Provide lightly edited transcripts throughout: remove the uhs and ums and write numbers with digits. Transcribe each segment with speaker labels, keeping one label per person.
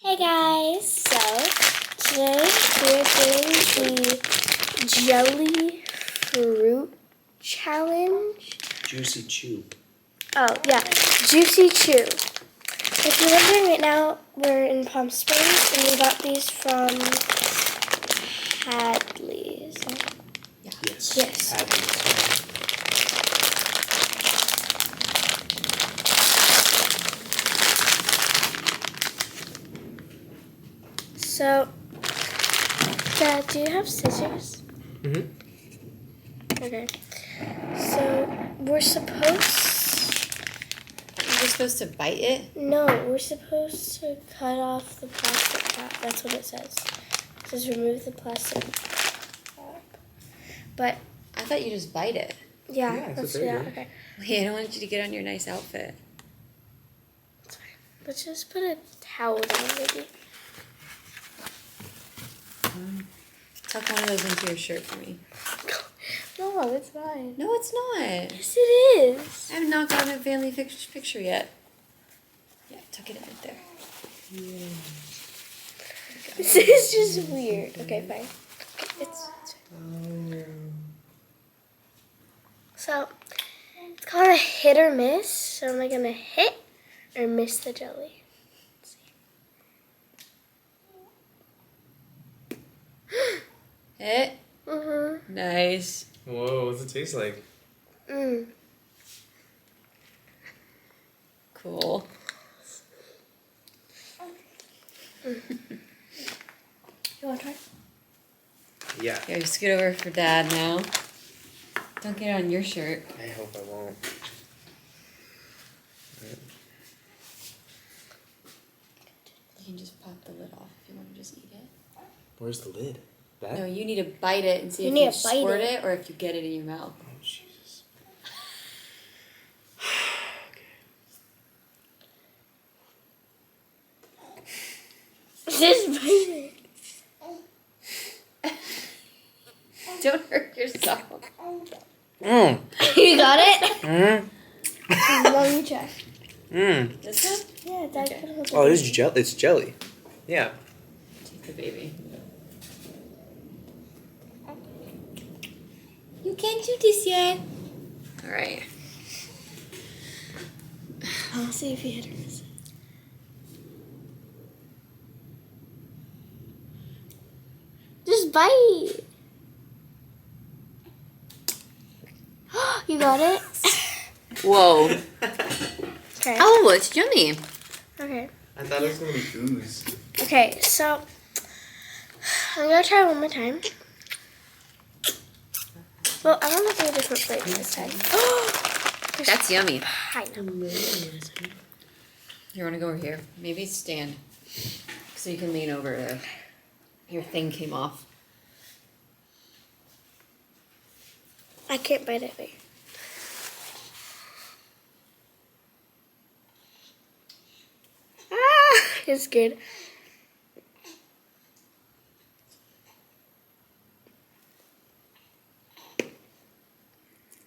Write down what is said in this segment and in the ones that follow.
Speaker 1: Hey guys, so today we're doing the jelly fruit challenge.
Speaker 2: Juicy Chew.
Speaker 1: Oh yeah, Juicy Chew. If you're wondering, right now we're in Palm Springs and we got these from Hadley's.
Speaker 2: Yes.
Speaker 1: Yes.
Speaker 2: Hadley's.
Speaker 1: So, Dad, do you have scissors?
Speaker 2: Mm-hmm.
Speaker 1: Okay. So we're
Speaker 3: supposed to bite it?
Speaker 1: No, we're supposed to cut off the plastic cap. That's what it says. It says remove the plastic cap. But
Speaker 3: I thought you just bite it.
Speaker 1: yeah,
Speaker 2: Yeah,
Speaker 1: let's
Speaker 2: so
Speaker 1: do
Speaker 2: there you
Speaker 1: that.
Speaker 2: go.
Speaker 1: Okay.
Speaker 3: Wait, I don't want you to get on your nice outfit.
Speaker 1: That's fine. Let's just put a towel down, maybe.
Speaker 3: Tuck one of those into your shirt for me.
Speaker 1: No, it's fine.
Speaker 3: No, it's not.
Speaker 1: Yes, it is.
Speaker 3: I have not gotten a family picture yet. Yeah, tuck it in right there.
Speaker 1: This is just weird. Okay, fine. Okay, it's so it's called a hit or miss. So am I gonna hit or miss the jelly? Let's see.
Speaker 3: Hit.
Speaker 1: Mhm.
Speaker 3: Nice.
Speaker 2: Whoa, what's it taste like?
Speaker 1: Mm.
Speaker 3: Cool.
Speaker 1: You want to try?
Speaker 2: Yeah.
Speaker 3: Here, scoot over for Dad now. Don't get it on your shirt.
Speaker 2: I hope I won't.
Speaker 3: You can just pop the lid off if you want to just eat it.
Speaker 2: Where's the lid? That?
Speaker 3: No, you need to bite it and see
Speaker 1: You
Speaker 3: if
Speaker 1: need
Speaker 3: you
Speaker 1: to bite
Speaker 3: squirt
Speaker 1: it.
Speaker 3: it or if you get it in your mouth.
Speaker 2: Oh, Jesus.
Speaker 1: Just bite it.
Speaker 3: Don't hurt yourself.
Speaker 2: Mmm.
Speaker 1: You got it?
Speaker 2: Mmm.
Speaker 1: Let me check.
Speaker 2: Mmm.
Speaker 3: This one?
Speaker 1: Yeah, Dad
Speaker 3: Okay.
Speaker 1: put it
Speaker 2: Oh, this is jelly. It's jelly. Yeah.
Speaker 3: Take the baby. You can't do this yet. All right.
Speaker 1: I'll see if you hit or miss. Just bite. You got it?
Speaker 3: Whoa.
Speaker 1: Okay.
Speaker 3: Oh, it's yummy.
Speaker 1: Okay.
Speaker 2: I thought it was going to be ooze.
Speaker 1: Okay, so I'm gonna try one more time. Well, I want to do a different flavor this time.
Speaker 3: That's yummy.
Speaker 1: Pineapple.
Speaker 3: You want to go over here? Maybe stand so you can lean over if your thing came off.
Speaker 1: I can't bite it. Wait. Ah, it's good.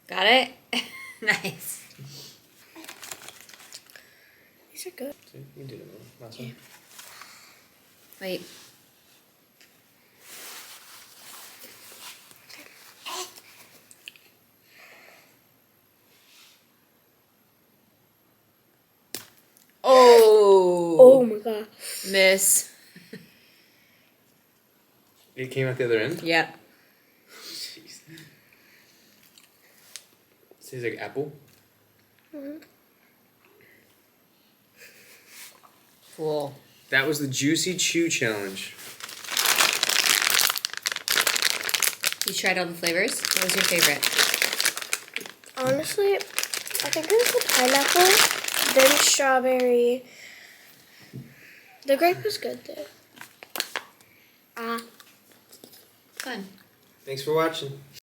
Speaker 3: Got it? Nice.
Speaker 1: These are good.
Speaker 2: See, you did it, man. Last one.
Speaker 3: Wait. Oh.
Speaker 1: Oh my god.
Speaker 3: Miss.
Speaker 2: It came out the other end?
Speaker 3: Yep.
Speaker 2: Jeez. Tastes like apple.
Speaker 3: Cool.
Speaker 2: That was the Juicy Chew challenge.
Speaker 3: You tried all the flavors? What was your favorite?
Speaker 1: Honestly, I think it was the pineapple, then strawberry. The grape was good though.
Speaker 3: Fun.
Speaker 2: Thanks for watching.